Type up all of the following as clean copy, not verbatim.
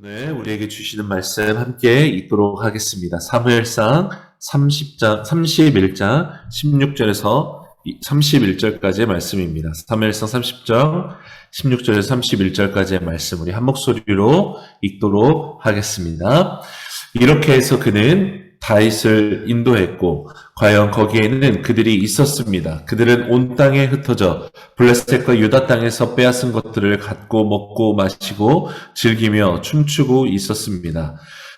오늘 우리에게 주시는 말씀 함께 읽도록 하겠습니다. 사무엘상 31장 16절에서 31절까지의 말씀입니다. 사무엘상 30장 16절에서 31절까지의 말씀 우리 한 목소리로 읽도록 하겠습니다. 이렇게 해서 그는 다윗을 인도했고 과연 거기에는 그들이 있었습니다. 그들은 온 땅에 흩어져 블레셋과 유다 땅에서 빼앗은 것들을 갖고 먹고 마시고 즐기며 춤추고 있었습니다.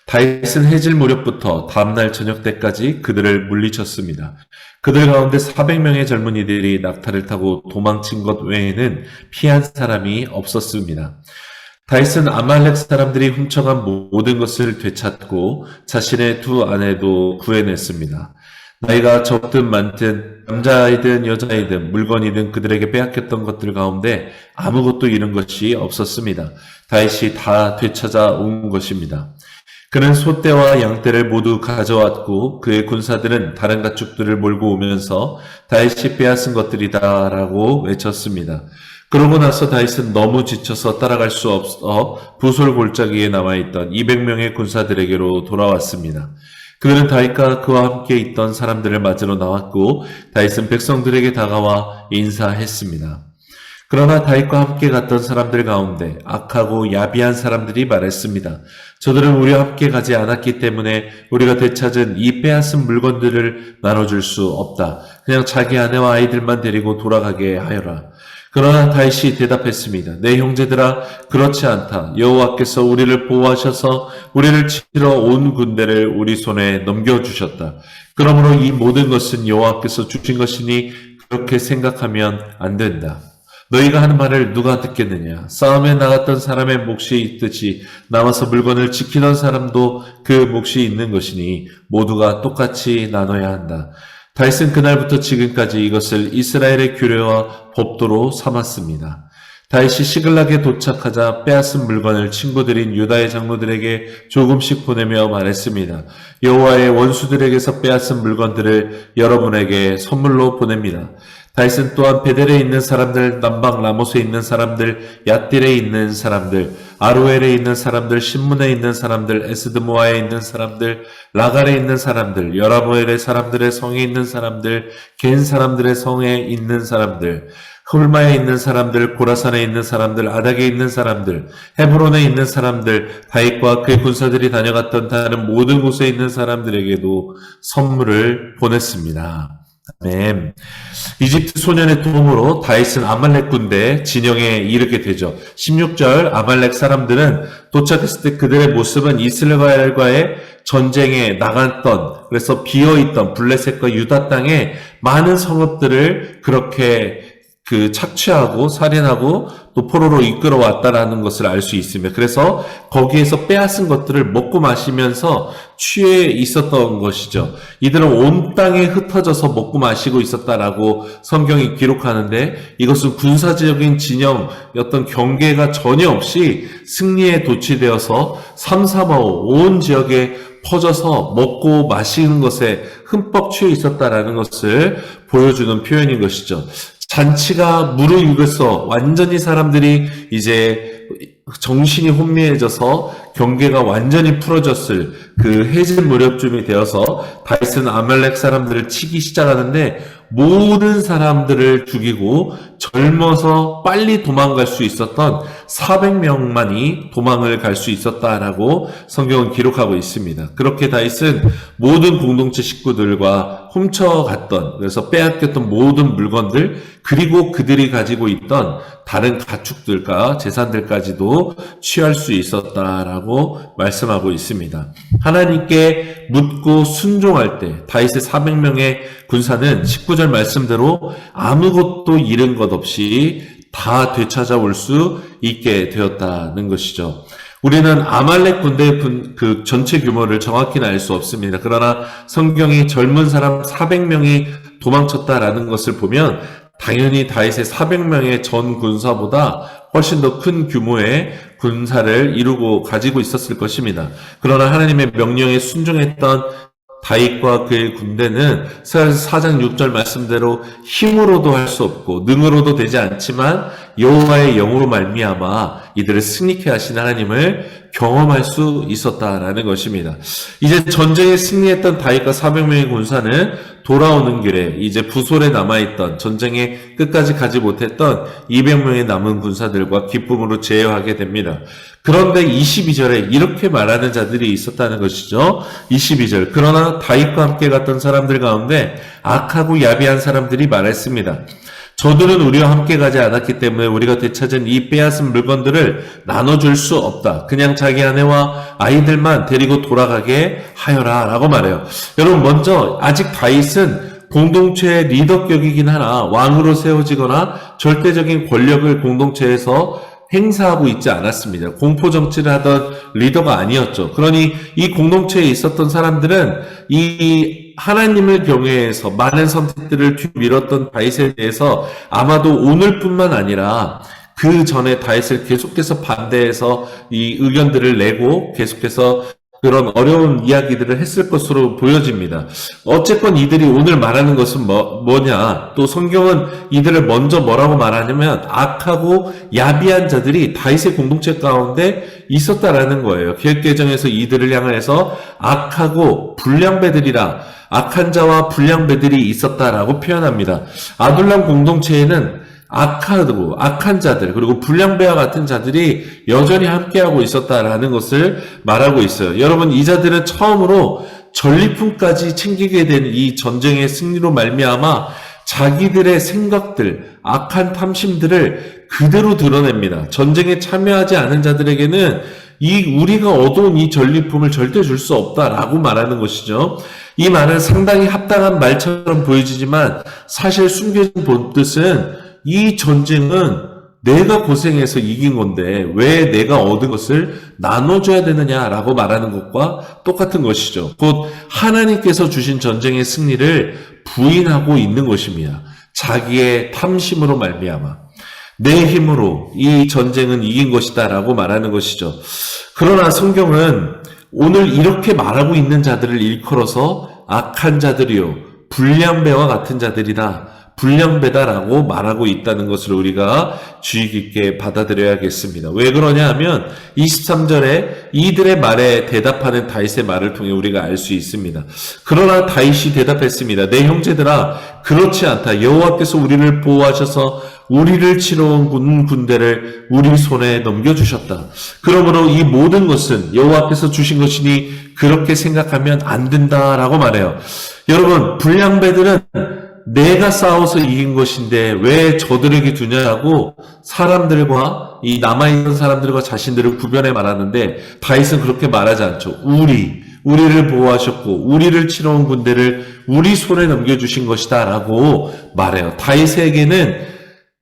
다윗은 해질 무렵부터 다음날 저녁 때까지 그들을 물리쳤습니다. 그들 가운데 400명의 젊은이들이 낙타를 타고 도망친 것 외에는 피한 사람이 없었습니다. 다윗은 아말렉 사람들이 훔쳐간 모든 것을 되찾고 자신의 두 아내도 구해냈습니다. 나이가 적든 많든 남자이든 여자이든 물건이든 그들에게 빼앗겼던 것들 가운데 아무것도 잃은 것이 없었습니다. 다윗이 다 되찾아 온 것입니다. 그는 소떼와 양떼를 모두 가져왔고 그의 군사들은 다른 가축들을 몰고 오면서 다윗이 빼앗은 것들이다 라고 외쳤습니다. 그러고 나서 다윗은 너무 지쳐서 따라갈 수 없어 부솔 골짜기에 남아있던 200명의 군사들에게로 돌아왔습니다. 그들은 다윗과 그와 함께 있던 사람들을 맞으러 나왔고 다윗은 백성들에게 다가와 인사했습니다. 그러나 다윗과 함께 갔던 사람들 가운데 악하고 야비한 사람들이 말했습니다. 저들은 우리와 함께 가지 않았기 때문에 우리가 되찾은 이 빼앗은 물건들을 나눠줄 수 없다. 그냥 자기 아내와 아이들만 데리고 돌아가게 하여라. 그러나 다윗이 대답했습니다. 내 형제들아, 그렇지 않다. 여호와께서 우리를 보호하셔서 우리를 치러 온 군대를 우리 손에 넘겨주셨다. 그러므로 이 모든 것은 여호와께서 주신 것이니 그렇게 생각하면 안 된다. 너희가 하는 말을 누가 듣겠느냐? 싸움에 나갔던 사람의 몫이 있듯이 남아서 물건을 지키던 사람도 그 몫이 있는 것이니 모두가 똑같이 나눠야 한다. 다윗은 그날부터 지금까지 이것을 이스라엘의 규례와 법도로 삼았습니다. 다윗이 시글락에 도착하자 빼앗은 물건을 친구들인 유다의 장로들에게 조금씩 보내며 말했습니다. 여호와의 원수들에게서 빼앗은 물건들을 여러분에게 선물로 보냅니다. 다윗은 또한 베델에 있는 사람들, 남방 라못에 있는 사람들, 얏딜에 있는 사람들, 아로엘에 있는 사람들, 신문에 있는 사람들, 에스드모아에 있는 사람들, 라갈에 있는 사람들, 여라모엘의 사람들의 성에 있는 사람들, 겐 사람들의 성에 있는 사람들, 홀마에 있는 사람들, 고라산에 있는 사람들, 아닥에 있는 사람들, 헤브론에 있는 사람들, 다윗과 그의 군사들이 다녀갔던 다른 모든 곳에 있는 사람들에게도 선물을 보냈습니다. 아멘. 이집트 소년의 도움으로 다윗은 아말렉 군대 진영에 이르게 되죠. 16절 아말렉 사람들은 도착했을 때 그들의 모습은 이스라엘과의 전쟁에 나갔던, 그래서 비어있던 블레셋과 유다 땅에 많은 성읍들을 그렇게 착취하고 살인하고 또 포로로 이끌어왔다라는 것을 알 수 있습니다. 그래서 거기에서 빼앗은 것들을 먹고 마시면서 취해 있었던 것이죠. 이들은 온 땅에 흩어져서 먹고 마시고 있었다라고 성경이 기록하는데 이것은 군사적인 진영 어떤 경계가 전혀 없이 승리에 도취되어서 삼삼오오 온 지역에 퍼져서 먹고 마시는 것에 흠뻑 취해 있었다라는 것을 보여주는 표현인 것이죠. 잔치가 무르익어서 완전히 사람들이 이제 정신이 혼미해져서 경계가 완전히 풀어졌을 그 해질 무렵쯤이 되어서 다윗은 아말렉 사람들을 치기 시작하는데 모든 사람들을 죽이고 젊어서 빨리 도망갈 수 있었던 400명만이 도망을 갈 수 있었다라고 성경은 기록하고 있습니다. 그렇게 다윗은 모든 공동체 식구들과 훔쳐갔던, 그래서 빼앗겼던 모든 물건들, 그리고 그들이 가지고 있던 다른 가축들과 재산들까지도 취할 수 있었다라고 말씀하고 있습니다. 하나님께 묻고 순종할 때 다윗의 400명의 군사는 19절 말씀대로 아무것도 잃은 것 없이 다 되찾아올 수 있게 되었다는 것이죠. 우리는 아말렉 군대의 그 전체 규모를 정확히는 알 수 없습니다. 그러나 성경이 젊은 사람 400명이 도망쳤다라는 것을 보면 당연히 다윗의 400명의 전 군사보다 훨씬 더 큰 규모의 군사를 이루고 가지고 있었을 것입니다. 그러나 하나님의 명령에 순종했던 다윗과 그의 군대는 4장 6절 말씀대로 힘으로도 할 수 없고 능으로도 되지 않지만 여호와의 영으로 말미암아 이들을 승리케 하신 하나님을 경험할 수 있었다라는 것입니다. 이제 전쟁에 승리했던 다윗과 400명의 군사는 돌아오는 길에 이제 부솔에 남아있던 전쟁에 끝까지 가지 못했던 200명의 남은 군사들과 기쁨으로 제어하게 됩니다. 그런데 22절에 이렇게 말하는 자들이 있었다는 것이죠. 22절. 그러나 다윗과 함께 갔던 사람들 가운데 악하고 야비한 사람들이 말했습니다. 저들은 우리와 함께 가지 않았기 때문에 우리가 되찾은 이 빼앗은 물건들을 나눠줄 수 없다. 그냥 자기 아내와 아이들만 데리고 돌아가게 하여라 라고 말해요. 여러분, 먼저 아직 다윗은 공동체의 리더격이긴 하나 왕으로 세워지거나 절대적인 권력을 공동체에서 행사하고 있지 않았습니다. 공포 정치를 하던 리더가 아니었죠. 그러니 이 공동체에 있었던 사람들은 이 하나님을 경외해서 많은 선택들을 뒤밀었던 다윗에 대해서 아마도 오늘뿐만 아니라 그 전에 다윗을 계속해서 반대해서 이 의견들을 내고 계속해서 그런 어려운 이야기들을 했을 것으로 보여집니다. 어쨌건 이들이 오늘 말하는 것은 뭐냐? 또 성경은 이들을 먼저 뭐라고 말하냐면 악하고 야비한 자들이 다윗의 공동체 가운데 있었다라는 거예요. 계획개정에서 이들을 향해서 악하고 불량배들이라, 악한 자와 불량배들이 있었다라고 표현합니다. 아둘람 공동체에는 악하고 악한 자들 그리고 불량배와 같은 자들이 여전히 함께하고 있었다라는 것을 말하고 있어요. 여러분, 이 자들은 처음으로 전리품까지 챙기게 된 이 전쟁의 승리로 말미암아 자기들의 생각들, 악한 탐심들을 그대로 드러냅니다. 전쟁에 참여하지 않은 자들에게는 우리가 얻어온 이 전리품을 절대 줄 수 없다라고 말하는 것이죠. 이 말은 상당히 합당한 말처럼 보여지지만 사실 숨겨진 본뜻은 이 전쟁은 내가 고생해서 이긴 건데 왜 내가 얻은 것을 나눠줘야 되느냐라고 말하는 것과 똑같은 것이죠. 곧 하나님께서 주신 전쟁의 승리를 부인하고 있는 것입니다. 자기의 탐심으로 말미암아 내 힘으로 이 전쟁은 이긴 것이다라고 말하는 것이죠. 그러나 성경은 오늘 이렇게 말하고 있는 자들을 일컬어서 악한 자들이요 불량배와 같은 자들이다, 불량배다라고 말하고 있다는 것을 우리가 주의 깊게 받아들여야겠습니다. 왜 그러냐 하면 23절에 이들의 말에 대답하는 다윗의 말을 통해 우리가 알 수 있습니다. 그러나 다윗이 대답했습니다. 내 형제들아, 그렇지 않다. 여호와께서 우리를 보호하셔서 우리를 치러 온 군대를 우리 손에 넘겨주셨다. 그러므로 이 모든 것은 여호와께서 주신 것이니 그렇게 생각하면 안 된다라고 말해요. 여러분, 불량배들은 내가 싸워서 이긴 것인데 왜 저들에게 두냐고 사람들과 이 남아있는 사람들과 자신들을 구별해 말하는데 다윗은 그렇게 말하지 않죠. 우리를 보호하셨고 우리를 치러 온 군대를 우리 손에 넘겨주신 것이다 라고 말해요. 다윗에게는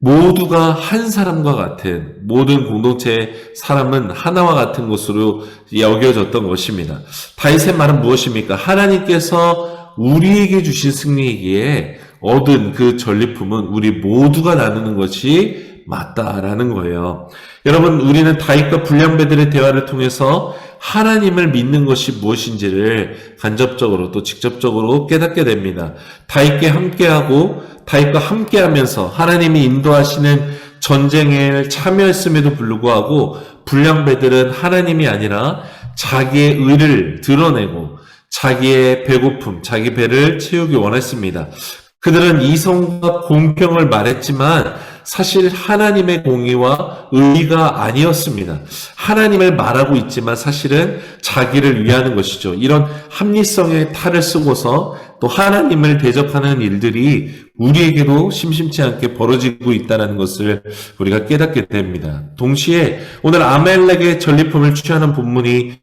모두가 한 사람과 같은, 모든 공동체의 사람은 하나와 같은 것으로 여겨졌던 것입니다. 다윗의 말은 무엇입니까? 하나님께서 우리에게 주신 승리이기에 얻은 그 전리품은 우리 모두가 나누는 것이 맞다라는 거예요. 여러분, 우리는 다윗과 불량배들의 대화를 통해서 하나님을 믿는 것이 무엇인지를 간접적으로 또 직접적으로 깨닫게 됩니다. 다윗과 함께하면서 하나님이 인도하시는 전쟁에 참여했음에도 불구하고 불량배들은 하나님이 아니라 자기의 의를 드러내고 자기의 배고픔, 자기 배를 채우기 원했습니다. 그들은 이성과 공평을 말했지만 사실 하나님의 공의와 의가 아니었습니다. 하나님을 말하고 있지만 사실은 자기를 위하는 것이죠. 이런 합리성의 탈을 쓰고서 또 하나님을 대적하는 일들이 우리에게도 심심치 않게 벌어지고 있다는 것을 우리가 깨닫게 됩니다. 동시에 오늘 아말렉의 전리품을 취하는 본문이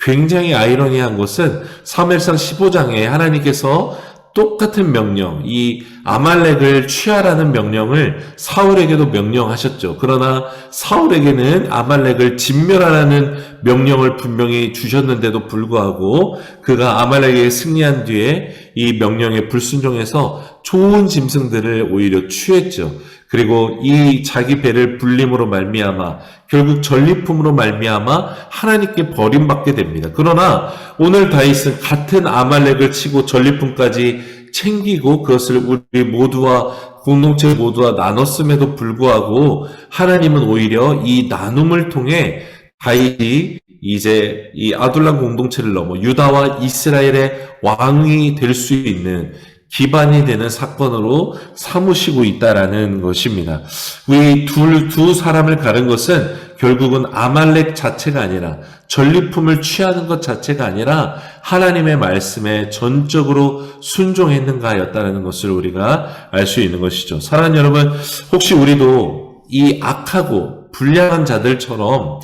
굉장히 아이러니한 것은 사무엘상 15장에 하나님께서 똑같은 명령, 이 아말렉을 취하라는 명령을 사울에게도 명령하셨죠. 그러나 사울에게는 아말렉을 진멸하라는 명령을 분명히 주셨는데도 불구하고 그가 아말렉에 승리한 뒤에 이 명령에 불순종해서 좋은 짐승들을 오히려 취했죠. 그리고 이 자기 배를 불림으로 말미암아 결국 전리품으로 말미암아 하나님께 버림받게 됩니다. 그러나 오늘 다윗은 같은 아말렉을 치고 전리품까지 챙기고 그것을 우리 모두와 공동체 모두와 나눴음에도 불구하고 하나님은 오히려 이 나눔을 통해 다윗이 이제 이 아둘람 공동체를 넘어 유다와 이스라엘의 왕이 될 수 있는 기반이 되는 사건으로 삼으시고 있다라는 것입니다. 우리 두 사람을 가른 것은 결국은 아말렉 자체가 아니라 전리품을 취하는 것 자체가 아니라 하나님의 말씀에 전적으로 순종했는가였다는 것을 우리가 알 수 있는 것이죠. 사랑하는 여러분, 혹시 우리도 이 악하고 불량한 자들처럼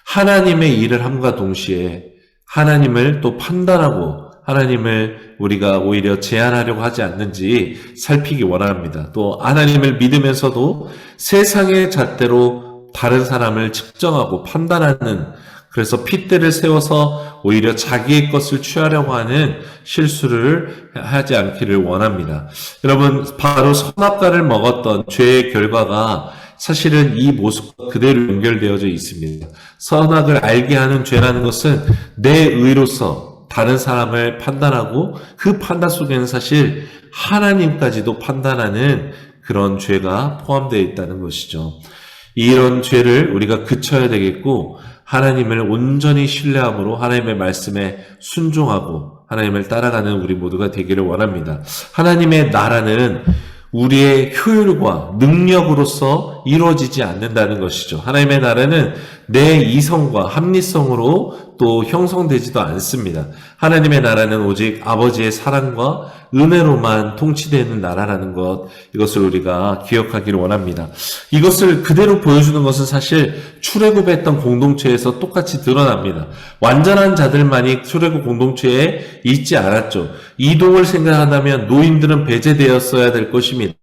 하나님의 일을 함과 동시에 하나님을 또 판단하고 하나님을 우리가 오히려 제한하려고 하지 않는지 살피기 원합니다. 또 하나님을 믿으면서도 세상의 잣대로 다른 사람을 측정하고 판단하는, 그래서 핏대를 세워서 오히려 자기의 것을 취하려고 하는 실수를 하지 않기를 원합니다. 여러분, 바로 선악과를 먹었던 죄의 결과가 사실은 이 모습과 그대로 연결되어져 있습니다. 선악을 알게 하는 죄라는 것은 내 의로서 다른 사람을 판단하고 그 판단 속에는 사실 하나님까지도 판단하는 그런 죄가 포함되어 있다는 것이죠. 이런 죄를 우리가 그쳐야 되겠고, 하나님을 온전히 신뢰함으로 하나님의 말씀에 순종하고 하나님을 따라가는 우리 모두가 되기를 원합니다. 하나님의 나라는 우리의 효율과 능력으로서 이루어지지 않는다는 것이죠. 하나님의 나라는 내 이성과 합리성으로 또 형성되지도 않습니다. 하나님의 나라는 오직 아버지의 사랑과 은혜로만 통치되는 나라라는 것, 이것을 우리가 기억하기를 원합니다. 이것을 그대로 보여주는 것은 사실 출애굽했던 공동체에서 똑같이 드러납니다. 완전한 자들만이 출애굽 공동체에 있지 않았죠. 이동을 생각한다면 노인들은 배제되었어야 될 것입니다.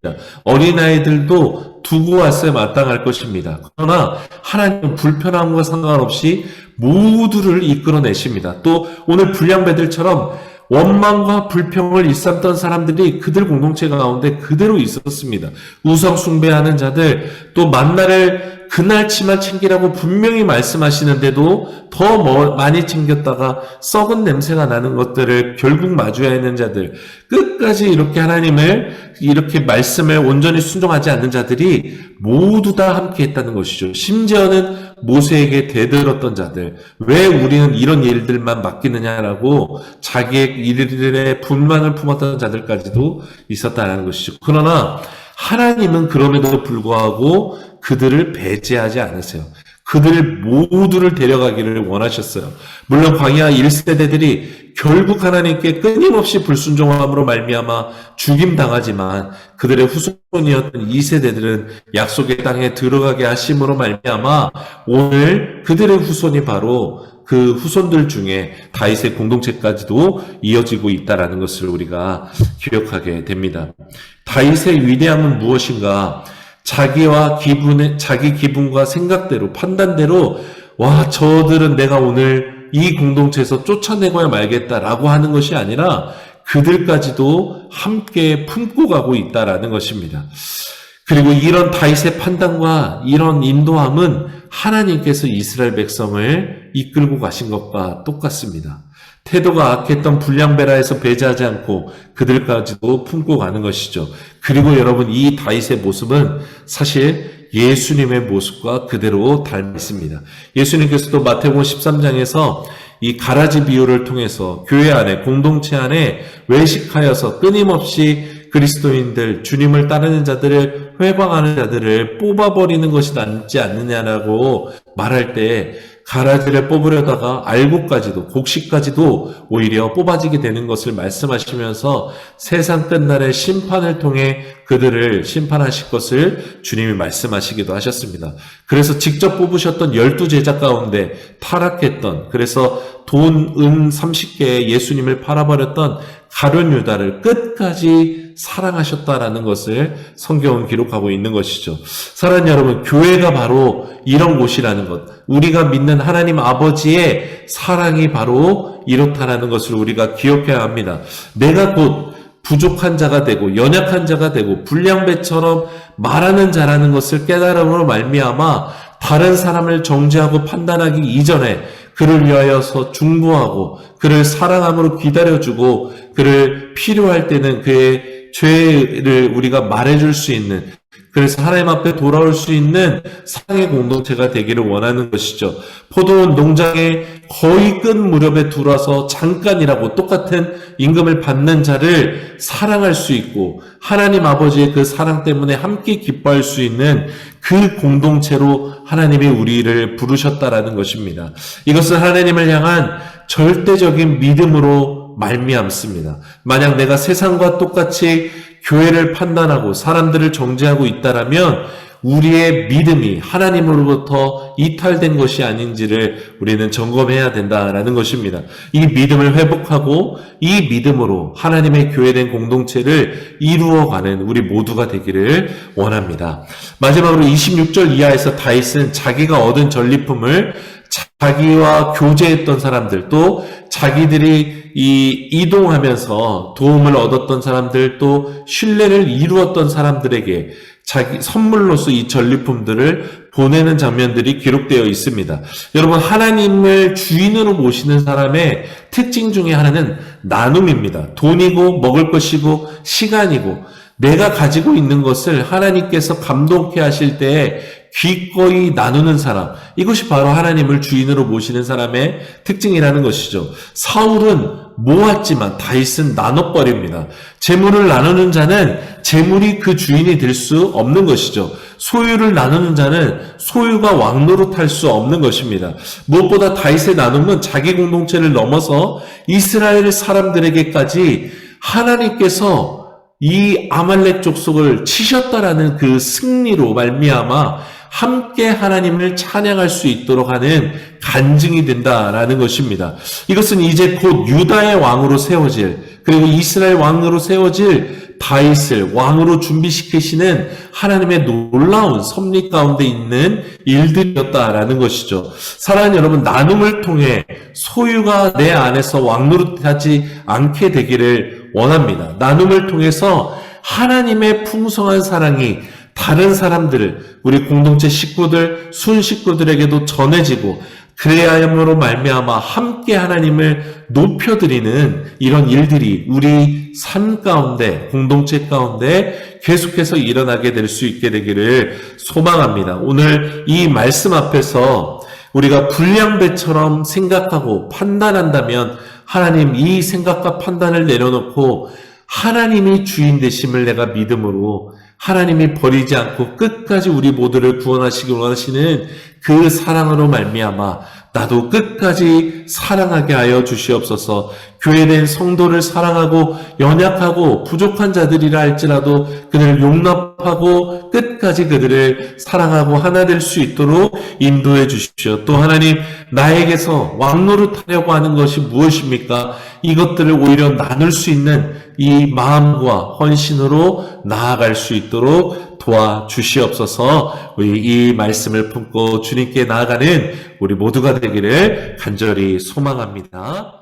어린아이들도 두고 왔어야 마땅할 것입니다. 그러나 하나님은 불편함과 상관없이 모두를 이끌어내십니다. 또 오늘 불량배들처럼 원망과 불평을 일삼던 사람들이 그들 공동체 가운데 그대로 있었습니다. 우상 숭배하는 자들, 또 만나를 그날치만 챙기라고 분명히 말씀하시는데도 더 많이 챙겼다가 썩은 냄새가 나는 것들을 결국 마주해야 하는 자들, 끝까지 이렇게 하나님을, 이렇게 말씀을 온전히 순종하지 않는 자들이 모두 다 함께 했다는 것이죠. 심지어는 모세에게 대들었던 자들, 왜 우리는 이런 일들만 맡기느냐라고 자기의 일들에 불만을 품었던 자들까지도 있었다는 것이죠. 그러나 하나님은 그럼에도 불구하고 그들을 배제하지 않으세요. 그들 모두를 데려가기를 원하셨어요. 물론 광야 1세대들이 결국 하나님께 끊임없이 불순종함으로 말미암아 죽임당하지만 그들의 후손이었던 2세대들은 약속의 땅에 들어가게 하심으로 말미암아 오늘 그들의 후손이 바로 그 후손들 중에 다윗의 공동체까지도 이어지고 있다는 것을 우리가 기억하게 됩니다. 다윗의 위대함은 무엇인가? 자기 기분과 생각대로, 판단대로, 저들은 내가 오늘 이 공동체에서 쫓아내고야 말겠다라고 하는 것이 아니라 그들까지도 함께 품고 가고 있다라는 것입니다. 그리고 이런 다윗의 판단과 이런 인도함은 하나님께서 이스라엘 백성을 이끌고 가신 것과 똑같습니다. 태도가 악했던 불량배라에서 배제하지 않고 그들까지도 품고 가는 것이죠. 그리고 여러분, 이 다윗의 모습은 사실 예수님의 모습과 그대로 닮았습니다. 예수님께서도 마태복음 13장에서 이 가라지 비유를 통해서 교회 안에, 공동체 안에 외식하여서 끊임없이 그리스도인들, 주님을 따르는 자들을, 회방하는 자들을 뽑아버리는 것이 낫지 않느냐라고 말할 때 가라지를 뽑으려다가 알곡까지도, 곡식까지도 오히려 뽑아지게 되는 것을 말씀하시면서 세상 끝날의 심판을 통해 그들을 심판하실 것을 주님이 말씀하시기도 하셨습니다. 그래서 직접 뽑으셨던 12제자 가운데 타락했던, 그래서 돈, 은 30개에 예수님을 팔아버렸던 가룟 유다를 끝까지 사랑하셨다라는 것을 성경은 기록하고 있는 것이죠. 사랑하는 여러분, 교회가 바로 이런 곳이라는 것, 우리가 믿는 하나님 아버지의 사랑이 바로 이렇다라는 것을 우리가 기억해야 합니다. 내가 곧 부족한 자가 되고 연약한 자가 되고 불량배처럼 말하는 자라는 것을 깨달음으로 말미암아 다른 사람을 정죄하고 판단하기 이전에 그를 위하여서 중보하고 그를 사랑함으로 기다려주고 그를 필요할 때는 그의 죄를 우리가 말해줄 수 있는 그래서 하나님 앞에 돌아올 수 있는 사랑의 공동체가 되기를 원하는 것이죠. 포도원 농장에 거의 끝 무렵에 들어와서 잠깐이라고 똑같은 임금을 받는 자를 사랑할 수 있고 하나님 아버지의 그 사랑 때문에 함께 기뻐할 수 있는 그 공동체로 하나님이 우리를 부르셨다라는 것입니다. 이것은 하나님을 향한 절대적인 믿음으로 말미암습니다. 만약 내가 세상과 똑같이 교회를 판단하고 사람들을 정죄하고 있다라면 우리의 믿음이 하나님으로부터 이탈된 것이 아닌지를 우리는 점검해야 된다라는 것입니다. 이 믿음을 회복하고 이 믿음으로 하나님의 교회된 공동체를 이루어가는 우리 모두가 되기를 원합니다. 마지막으로 26절 이하에서 다윗은 자기가 얻은 전리품을 자기와 교제했던 사람들, 또 자기들이 이동하면서 도움을 얻었던 사람들, 또 신뢰를 이루었던 사람들에게 자기 선물로서 이 전리품들을 보내는 장면들이 기록되어 있습니다. 여러분, 하나님을 주인으로 모시는 사람의 특징 중에 하나는 나눔입니다. 돈이고 먹을 것이고 시간이고 내가 가지고 있는 것을 하나님께서 감동케 하실 때에 기꺼이 나누는 사람, 이것이 바로 하나님을 주인으로 모시는 사람의 특징이라는 것이죠. 사울은 모았지만 다윗은 나눠버립니다. 재물을 나누는 자는 재물이 그 주인이 될 수 없는 것이죠. 소유를 나누는 자는 소유가 왕노릇할 수 없는 것입니다. 무엇보다 다윗의 나눔은 자기 공동체를 넘어서 이스라엘 사람들에게까지 하나님께서 이 아말렉 족속을 치셨다라는 그 승리로 말미암아 함께 하나님을 찬양할 수 있도록 하는 간증이 된다라는 것입니다. 이것은 이제 곧 유다의 왕으로 세워질, 그리고 이스라엘 왕으로 세워질 다윗을 왕으로 준비시키시는 하나님의 놀라운 섭리 가운데 있는 일들이었다라는 것이죠. 사랑하는 여러분, 나눔을 통해 소유가 내 안에서 왕노릇하지 않게 되기를 원합니다. 나눔을 통해서 하나님의 풍성한 사랑이 다른 사람들을, 우리 공동체 식구들, 순 식구들에게도 전해지고 그래야함으로 말미암아 함께 하나님을 높여드리는 이런 일들이 우리 삶 가운데, 공동체 가운데 계속해서 일어나게 될 수 있게 되기를 소망합니다. 오늘 이 말씀 앞에서 우리가 불량배처럼 생각하고 판단한다면 하나님, 이 생각과 판단을 내려놓고 하나님이 주인 되심을 내가 믿음으로 하나님이 버리지 않고 끝까지 우리 모두를 구원하시기 원하시는 그 사랑으로 말미암아 나도 끝까지 사랑하게 하여 주시옵소서. 교회된 성도를 사랑하고 연약하고 부족한 자들이라 할지라도 그들을 용납하고 끝까지 그들을 사랑하고 하나 될 수 있도록 인도해 주십시오. 또 하나님, 나에게서 왕노릇하려고 하는 것이 무엇입니까? 이것들을 오히려 나눌 수 있는 이 마음과 헌신으로 나아갈 수 있도록 도와주시옵소서. 우리 이 말씀을 품고 주님께 나아가는 우리 모두가 되기를 간절히 소망합니다.